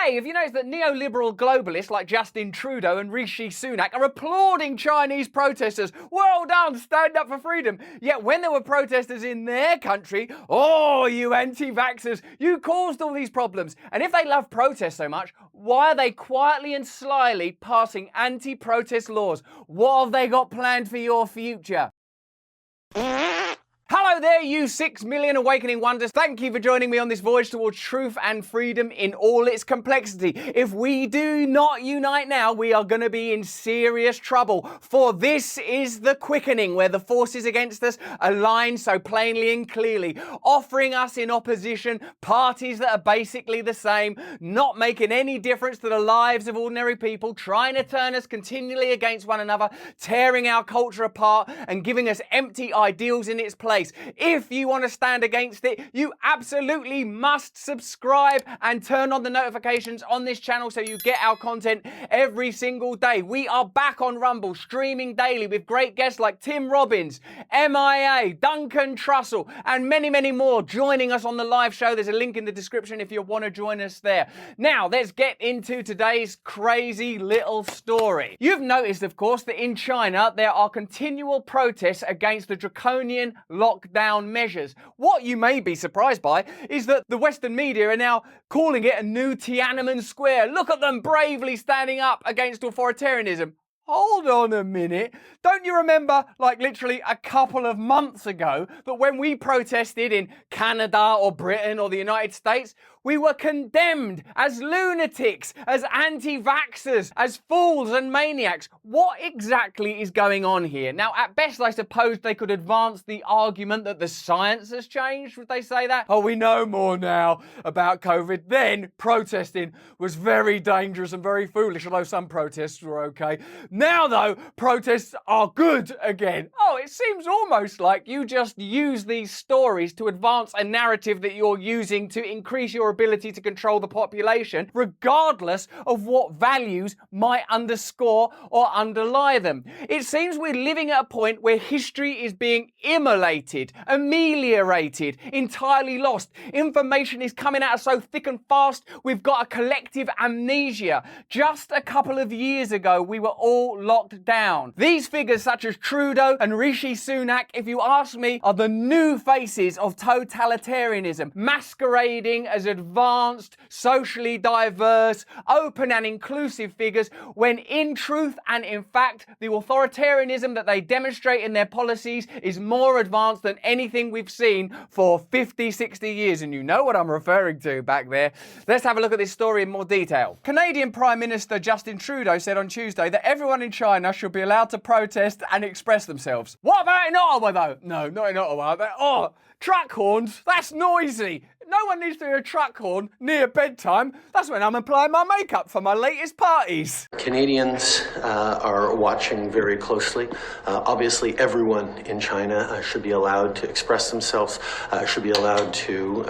Hey, have you noticed that neoliberal globalists like Justin Trudeau and Rishi Sunak are applauding Chinese protesters? Well done, stand up for freedom. Yet when there were protesters in their country, oh, you anti-vaxxers, you caused all these problems. And if they love protest so much, why are they quietly and slyly passing anti-protest laws? What have they got planned for your future? Hello there, you 6 million awakening wonders. Thank you for joining me on this voyage towards truth and freedom in all its complexity. If we do not unite now, we are going to be in serious trouble. For this is the quickening, where the forces against us align so plainly and clearly, offering us in opposition parties that are basically the same, not making any difference to the lives of ordinary people, trying to turn us continually against one another, tearing our culture apart and giving us empty ideals in its place. If you want to stand against it, you absolutely must subscribe and turn on the notifications on this channel so you get our content every single day. We are back on Rumble, streaming daily with great guests like Tim Robbins, MIA, Duncan Trussell, and many, many more joining us on the live show. There's a link in the description if you want to join us there. Now, let's get into today's crazy little story. You've noticed, of course, that in China, there are continual protests against the draconian lockdown measures. What you may be surprised by is that the Western media are now calling it a new Tiananmen Square. Look at them bravely standing up against authoritarianism. Hold on a minute. Don't you remember, like literally a couple of months ago, that when we protested in Canada or Britain or the United States, we were condemned as lunatics, as anti-vaxxers, as fools and maniacs? What exactly is going on here? Now, at best, I suppose they could advance the argument that the science has changed. Would they say that? Oh, we know more now about COVID. Then protesting was very dangerous and very foolish, although some protests were okay. Now, though, protests are good again. Oh, it seems almost like you just use these stories to advance a narrative that you're using to increase your ability to control the population, regardless of what values might underscore or underlie them. It seems we're living at a point where history is being immolated, ameliorated, entirely lost. Information is coming at us so thick and fast, we've got a collective amnesia. Just a couple of years ago, we were all locked down. These figures, such as Trudeau and Rishi Sunak, if you ask me, are the new faces of totalitarianism, masquerading as advanced, socially diverse, open and inclusive figures, when in truth and in fact, the authoritarianism that they demonstrate in their policies is more advanced than anything we've seen for 50, 60 years. And you know what I'm referring to back there. Let's have a look at this story in more detail. Canadian Prime Minister Justin Trudeau said on Tuesday that everyone in China should be allowed to protest and express themselves. What about in Ottawa, though? No, not in Ottawa. Truck horns? That's noisy. No one needs to hear a truck horn near bedtime. That's when I'm applying my makeup for my latest parties. Canadians are watching very closely. Obviously, everyone in China should be allowed to express themselves, should be allowed to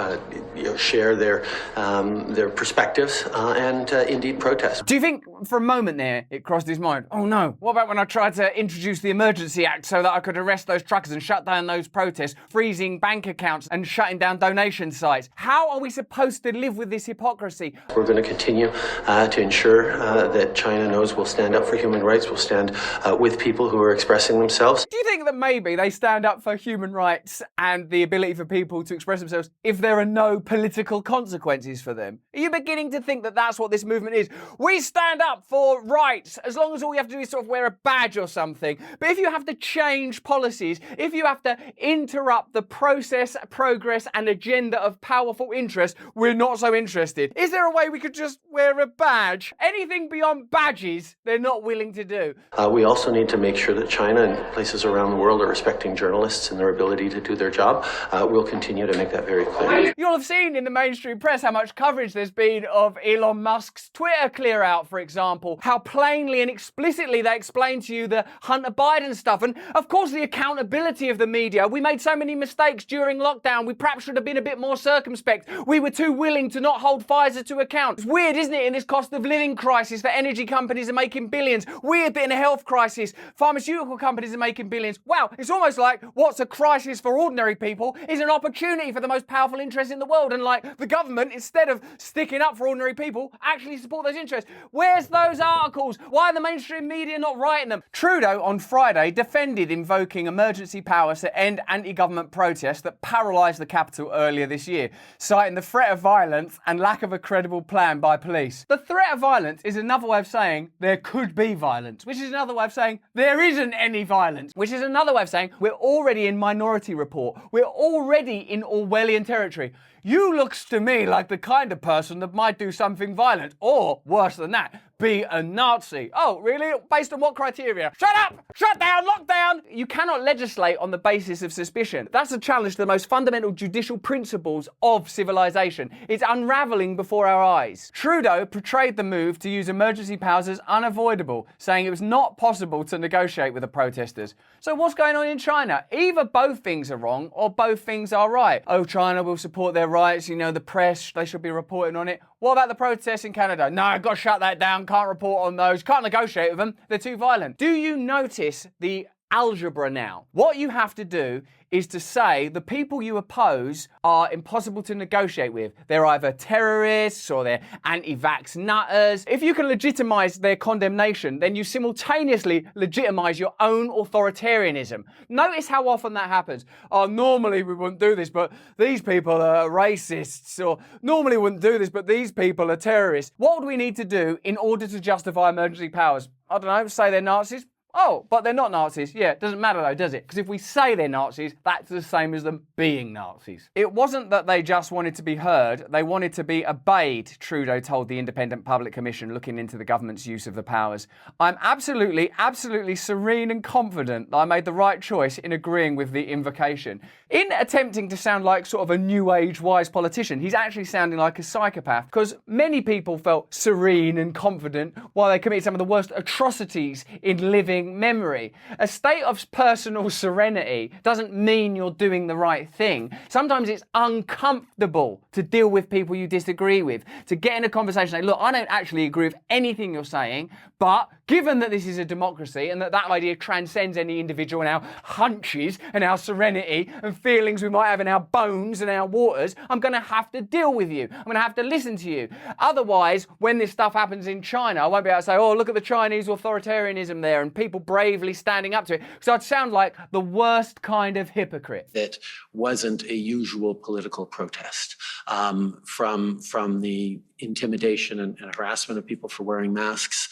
share their perspectives and indeed protest. Do you think for a moment there it crossed his mind, oh no, what about when I tried to introduce the Emergency Act so that I could arrest those truckers and shut down those protests, freezing bank accounts and shutting down donation sites? How are we supposed to live with this hypocrisy? We're going to continue to ensure that China knows we'll stand up for human rights, we'll stand with people who are expressing themselves. Do you think that maybe they stand up for human rights and the ability for people to express themselves if there are no political consequences for them? Are you beginning to think that that's what this movement is? We stand up for rights as long as all you have to do is sort of wear a badge or something. But if you have to change policies, if you have to interrupt the process, progress and agenda of powerful interests, we're not so interested. Is there a way we could just wear a badge? Anything beyond badges, they're not willing to do. We also need to make sure that China and places around the world are respecting journalists and their ability to do their job. We'll continue to make that very clear. You'll have seen in the mainstream press how much coverage there's been of Elon Musk's Twitter clear out, for example. How plainly and explicitly they explain to you the Hunter Biden stuff. And of course, the accountability of the media. We made so many mistakes during lockdown. We perhaps should have been a bit more circumspect. circumspect. We were too willing to not hold Pfizer to account. It's weird, isn't it, in this cost of living crisis that energy companies are making billions. Weird that in a health crisis, pharmaceutical companies are making billions. Wow, it's almost like what's a crisis for ordinary people is an opportunity for the most powerful interests in the world. And like the government, instead of sticking up for ordinary people, actually support those interests. Where's those articles? Why are the mainstream media not writing them? Trudeau on Friday defended invoking emergency powers to end anti-government protests that paralysed the capital earlier this year, citing the threat of violence and lack of a credible plan by police. The threat of violence is another way of saying there could be violence, which is another way of saying there isn't any violence, which is another way of saying we're already in Minority Report. We're already in Orwellian territory. You looks to me like the kind of person that might do something violent, or worse than that, be a Nazi. Oh, really? Based on what criteria? Shut up! Shut down! Lock down! You cannot legislate on the basis of suspicion. That's a challenge to the most fundamental judicial principles of civilization. It's unraveling before our eyes. Trudeau portrayed the move to use emergency powers as unavoidable, saying it was not possible to negotiate with the protesters. So what's going on in China? Either both things are wrong or both things are right. Oh, China will support their rights, you know, the press, they should be reporting on it. What about the protests in Canada? No, I've got to shut that down, can't report on those, can't negotiate with them, they're too violent. Do you notice the algebra now? What you have to do is to say the people you oppose are impossible to negotiate with. They're either terrorists or they're anti-vax nutters. If you can legitimise their condemnation, then you simultaneously legitimise your own authoritarianism. Notice how often that happens. Oh, normally we wouldn't do this, but these people are racists. Or normally we wouldn't do this, but these people are terrorists. What would we need to do in order to justify emergency powers? I don't know, say they're Nazis? Oh, but they're not Nazis. Yeah, it doesn't matter though, does it? Because if we say they're Nazis, that's the same as them being Nazis. It wasn't that they just wanted to be heard, they wanted to be obeyed, Trudeau told the Independent Public Commission looking into the government's use of the powers. I'm absolutely serene and confident that I made the right choice in agreeing with the invocation. In attempting to sound like sort of a new age wise politician, he's actually sounding like a psychopath, because many people felt serene and confident while they committed some of the worst atrocities in living memory. A state of personal serenity doesn't mean you're doing the right thing. Sometimes it's uncomfortable to deal with people you disagree with, to get in a conversation and say, look, I don't actually agree with anything you're saying, but given that this is a democracy and that idea transcends any individual and our hunches and our serenity and feelings we might have in our bones and our waters, I'm going to have to deal with you. I'm going to have to listen to you. Otherwise, when this stuff happens in China, I won't be able to say, oh, look at the Chinese authoritarianism there and people bravely standing up to it, because I'd sound like the worst kind of hypocrite. That wasn't a usual political protest, from the intimidation and harassment of people for wearing masks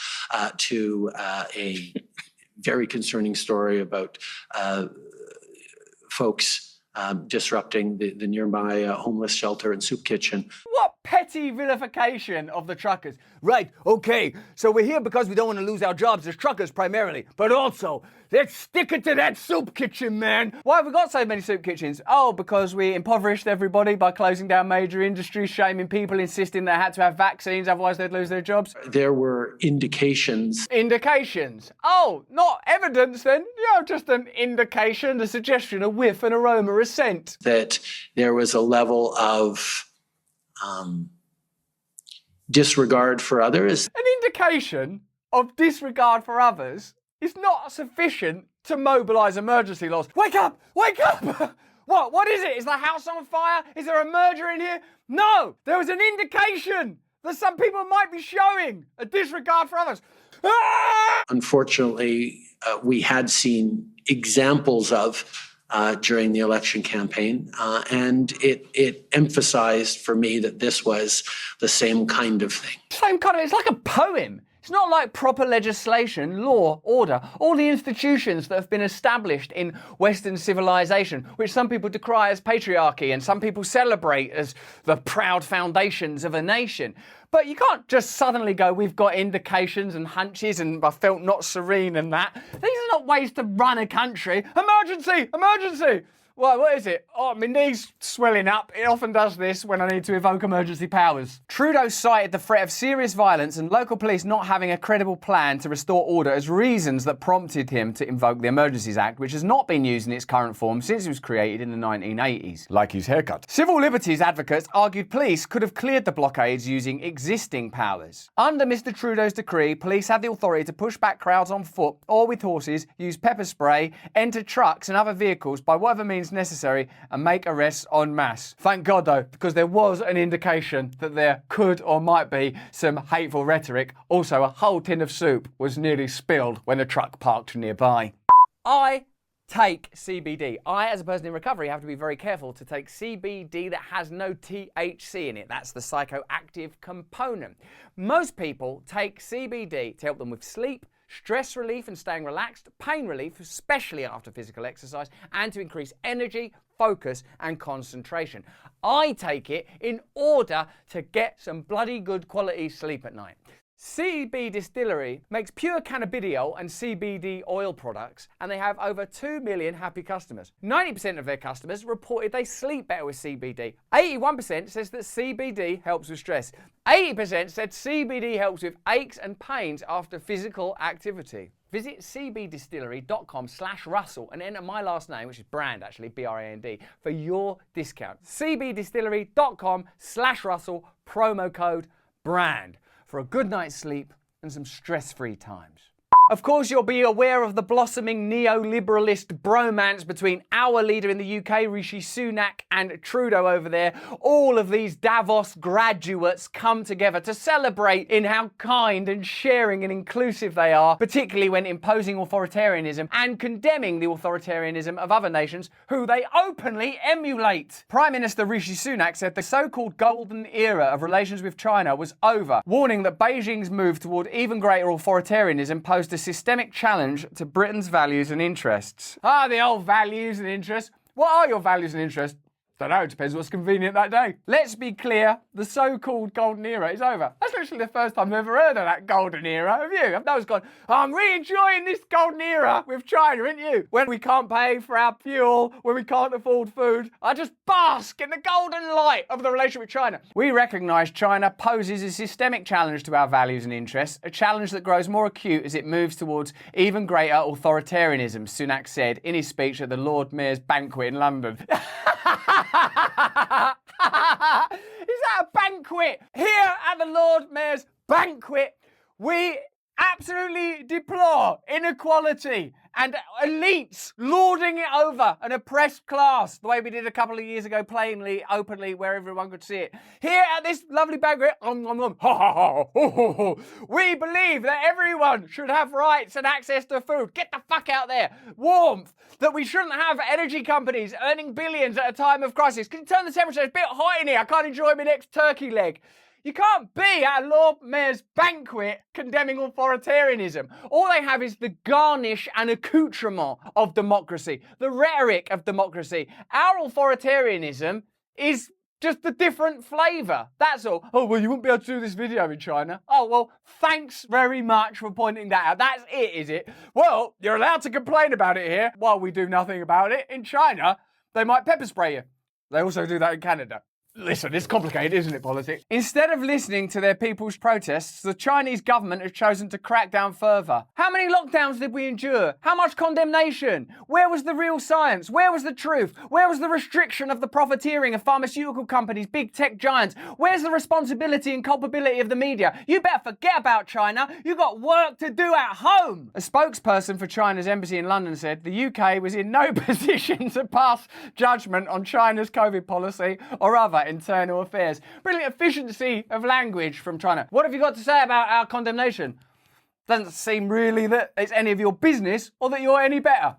to a very concerning story about folks disrupting the nearby homeless shelter and soup kitchen. What petty vilification of the truckers. Right, okay, so we're here because we don't want to lose our jobs as truckers primarily, but also, let's stick it to that soup kitchen, man. Why have we got so many soup kitchens? Oh, because we impoverished everybody by closing down major industries, shaming people, insisting they had to have vaccines, otherwise they'd lose their jobs. There were indications. Indications? Oh, not evidence then? You know, just an indication, a suggestion, a whiff, an aroma, a scent. That there was a level of disregard for others. An indication of disregard for others is not sufficient to mobilise emergency laws. Wake up! Wake up! What is it? Is the house on fire? Is there a murder in here? No! There was an indication that some people might be showing a disregard for others. Ah! Unfortunately, we had seen examples of during the election campaign, and it emphasized for me that this was the same kind of thing. Same kind of, it's like a poem. It's not like proper legislation, law, order, all the institutions that have been established in Western civilization, which some people decry as patriarchy and some people celebrate as the proud foundations of a nation. But you can't just suddenly go, we've got indications and hunches and I felt not serene and that. These are not ways to run a country. Emergency! Emergency! Well, what is it? Oh, my knee's swelling up. It often does this when I need to evoke emergency powers. Trudeau cited the threat of serious violence and local police not having a credible plan to restore order as reasons that prompted him to invoke the Emergencies Act, which has not been used in its current form since it was created in the 1980s. Like his haircut. Civil liberties advocates argued police could have cleared the blockades using existing powers. Under Mr. Trudeau's decree, police have the authority to push back crowds on foot or with horses, use pepper spray, enter trucks and other vehicles by whatever means necessary and make arrests en masse. Thank God though, because there was an indication that there could or might be some hateful rhetoric. Also, a whole tin of soup was nearly spilled when a truck parked nearby. I take CBD. I, as a person in recovery, have to be very careful to take CBD that has no THC in it. That's the psychoactive component. Most people take CBD to help them with sleep, stress relief and staying relaxed, pain relief, especially after physical exercise, and to increase energy, focus and concentration. I take it in order to get some bloody good quality sleep at night. CB Distillery makes pure cannabidiol and CBD oil products, and they have over 2 million happy customers. 90% of their customers reported they sleep better with CBD. 81% says that CBD helps with stress. 80% said CBD helps with aches and pains after physical activity. Visit cbdistillery.com/Russell and enter my last name, which is Brand actually, B-R-A-N-D, for your discount. cbdistillery.com/Russell, promo code BRAND. For a good night's sleep and some stress-free times. Of course, you'll be aware of the blossoming neoliberalist bromance between our leader in the UK, Rishi Sunak, and Trudeau over there. All of these Davos graduates come together to celebrate in how kind and sharing and inclusive they are, particularly when imposing authoritarianism and condemning the authoritarianism of other nations who they openly emulate. Prime Minister Rishi Sunak said the so-called golden era of relations with China was over, warning that Beijing's move toward even greater authoritarianism posed a systemic challenge to Britain's values and interests. The old values and interests. What are your values and interests? Don't know, it depends what's convenient that day. Let's be clear, the so-called golden era is over. That's literally the first time I've ever heard of that golden era, have you? I've always gone, I'm really enjoying this golden era with China, ain't you? When we can't pay for our fuel, when we can't afford food, I just bask in the golden light of the relationship with China. We recognise China poses a systemic challenge to our values and interests, a challenge that grows more acute as it moves towards even greater authoritarianism, Sunak said in his speech at the Lord Mayor's banquet in London. Is that a banquet? Here at the Lord Mayor's banquet, we absolutely deplore inequality and elites lording it over an oppressed class, the way we did a couple of years ago, plainly, openly, where everyone could see it. Here at this lovely banquet, we believe that everyone should have rights and access to food. Get the fuck out there. Warmth. That we shouldn't have energy companies earning billions at a time of crisis. Can you turn the temperature? It's a bit hot in here. I can't enjoy my next turkey leg. You can't be at a Lord Mayor's banquet condemning authoritarianism. All they have is the garnish and accoutrement of democracy, the rhetoric of democracy. Our authoritarianism is just a different flavour. That's all. Oh, well, you wouldn't be able to do this video in China. Oh, well, thanks very much for pointing that out. That's it, is it? Well, you're allowed to complain about it here while we do nothing about it. In China, they might pepper spray you. They also do that in Canada. Listen, it's complicated, isn't it, politics? Instead of listening to their people's protests, the Chinese government has chosen to crack down further. How many lockdowns did we endure? How much condemnation? Where was the real science? Where was the truth? Where was the restriction of the profiteering of pharmaceutical companies, big tech giants? Where's the responsibility and culpability of the media? You better forget about China. You got work to do at home. A spokesperson for China's embassy in London said the UK was in no position to pass judgment on China's COVID policy or other internal affairs. Brilliant efficiency of language from China. What have you got to say about our condemnation? Doesn't seem really that it's any of your business or that you're any better.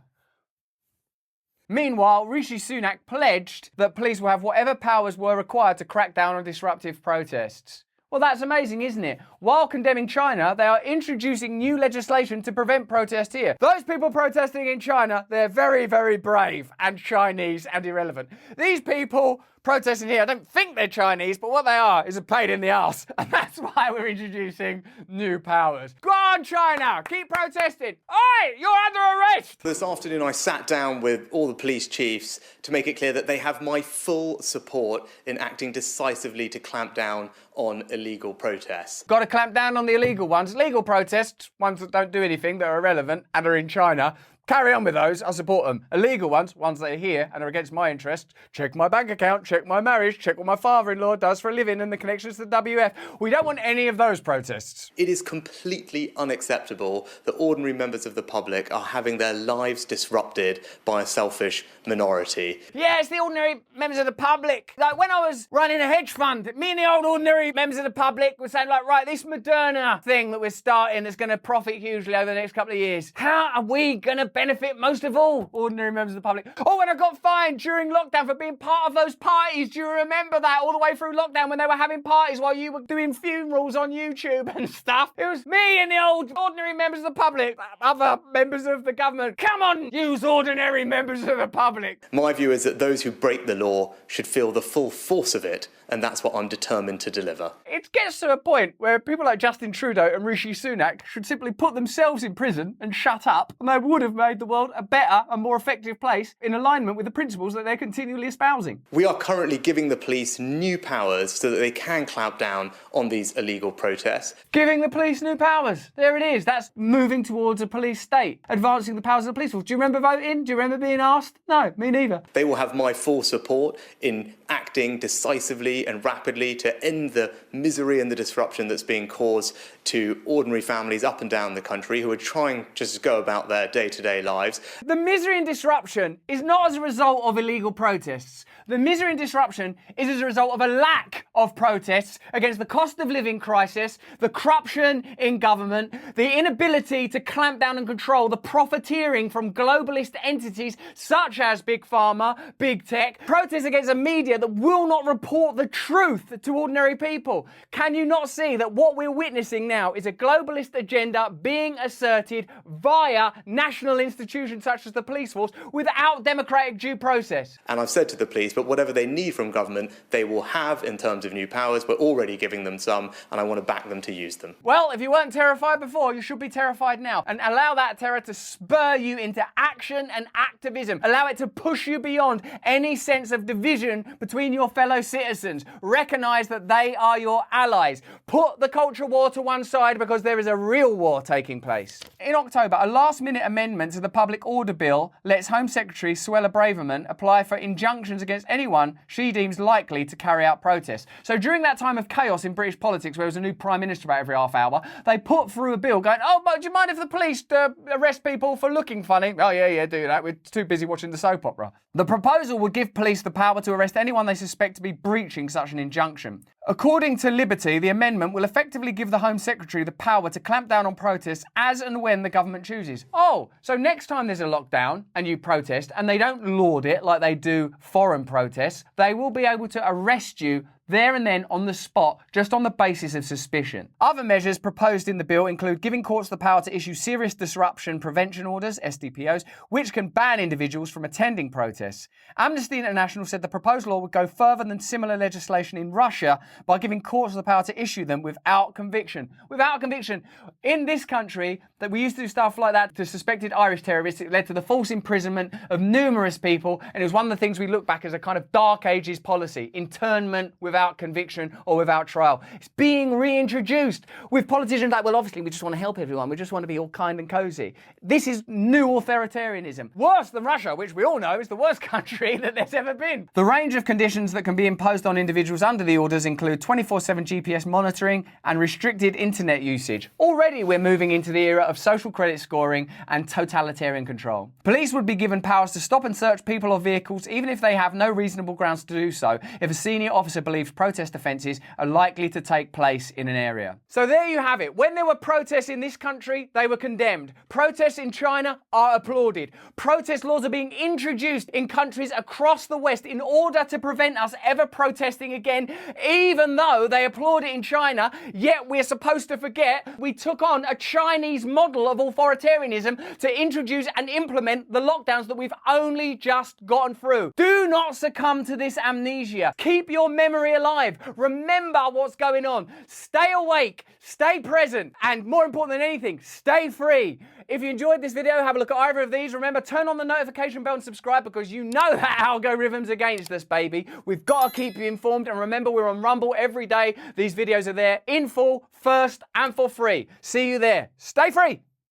Meanwhile, Rishi Sunak pledged that police will have whatever powers were required to crack down on disruptive protests. Well, that's amazing, isn't it? While condemning China, they are introducing new legislation to prevent protest here. Those people protesting in China, they're very, very brave and Chinese and irrelevant. These people protesting here, I don't think they're Chinese, but what they are is a pain in the arse. And that's why we're introducing new powers. Go on, China, keep protesting. Oi, you're under arrest. This afternoon I sat down with all the police chiefs to make it clear that they have my full support in acting decisively to clamp down on illegal protests. Got to clamp down on the illegal ones. Legal protests, ones that don't do anything, that are irrelevant and are in China. Carry on with those, I support them. Illegal ones that are here and are against my interests, check my bank account, check my marriage, check what my father-in-law does for a living and the connections to the WF. We don't want any of those protests. It is completely unacceptable that ordinary members of the public are having their lives disrupted by a selfish minority. Yeah, it's the ordinary members of the public. Like when I was running a hedge fund, me and the old ordinary members of the public were saying like, right, this Moderna thing that we're starting is going to profit hugely over the next couple of years. How are we going to benefit most of all, ordinary members of the public? Oh, and I got fined during lockdown for being part of those parties. Do you remember that? All the way through lockdown when they were having parties while you were doing funerals on YouTube and stuff. It was me and the old ordinary members of the public, other members of the government. Come on, use ordinary members of the public. My view is that those who break the law should feel the full force of it, and that's what I'm determined to deliver. It gets to a point where people like Justin Trudeau and Rishi Sunak should simply put themselves in prison and shut up, and they would have made the world a better and more effective place in alignment with the principles that they're continually espousing. We are currently giving the police new powers so that they can clamp down on these illegal protests. Giving the police new powers. There it is. That's moving towards a police state, advancing the powers of the police force. Do you remember voting? Do you remember being asked? No, me neither. They will have my full support in acting decisively and rapidly to end the misery and the disruption that's being caused to ordinary families up and down the country who are trying just to go about their day-to-day lives. The misery and disruption is not as a result of illegal protests. The misery and disruption is as a result of a lack of protests against the cost of living crisis, the corruption in government, the inability to clamp down and control the profiteering from globalist entities such as Big Pharma, Big Tech, protests against a media that will not report the truth to ordinary people. Can you not see that what we're witnessing now is a globalist agenda being asserted via national institutions such as the police force without democratic due process? And I've said to the police, but whatever they need from government, they will have in terms of new powers. We're already giving them some, and I want to back them to use them. Well, if you weren't terrified before, you should be terrified now. And allow that terror to spur you into action and activism. Allow it to push you beyond any sense of division between your fellow citizens. Recognise that they are your allies. Put the culture war to one side because there is a real war taking place. In October, a last-minute amendment to the Public Order Bill lets Home Secretary Suella Braverman apply for injunctions against anyone she deems likely to carry out protests. So during that time of chaos in British politics, where there was a new Prime Minister about every half hour, they put through a bill going, oh, but do you mind if the police arrest people for looking funny? Oh, yeah, do that. We're too busy watching the soap opera. The proposal would give police the power to arrest anyone they suspect to be breaching such an injunction. According to Liberty, the amendment will effectively give the Home Secretary the power to clamp down on protests as and when the government chooses. Oh, so next time there's a lockdown and you protest and they don't laud it like they do foreign protests, they will be able to arrest you there and then on the spot, just on the basis of suspicion. Other measures proposed in the bill include giving courts the power to issue serious disruption prevention orders, SDPOs, which can ban individuals from attending protests. Amnesty International said the proposed law would go further than similar legislation in Russia by giving courts the power to issue them without conviction. Without conviction. In this country, that we used to do stuff like that to suspected Irish terrorists. It led to the false imprisonment of numerous people, and it was one of the things we look back as a kind of dark ages policy, internment without conviction or without trial. It's being reintroduced with politicians like, well, obviously we just want to help everyone. We just want to be all kind and cozy. This is new authoritarianism. Worse than Russia, which we all know is the worst country that there's ever been. The range of conditions that can be imposed on individuals under the orders include 24/7 GPS monitoring and restricted internet usage. Already we're moving into the era of social credit scoring and totalitarian control. Police would be given powers to stop and search people or vehicles even if they have no reasonable grounds to do so if a senior officer believes if protest offences are likely to take place in an area. So there you have it. When there were protests in this country, they were condemned. Protests in China are applauded. Protest laws are being introduced in countries across the West in order to prevent us ever protesting again, even though they applaud it in China, yet we're supposed to forget we took on a Chinese model of authoritarianism to introduce and implement the lockdowns that we've only just gotten through. Do not succumb to this amnesia. Keep your memory alive. Remember what's going on. Stay awake, stay present, and more important than anything, stay free. If you enjoyed this video, have a look at either of these. Remember, turn on the notification bell and subscribe because you know that algorithm's against us, baby. We've got to keep you informed. And remember, we're on Rumble every day. These videos are there in full, first, and for free. See you there. Stay free.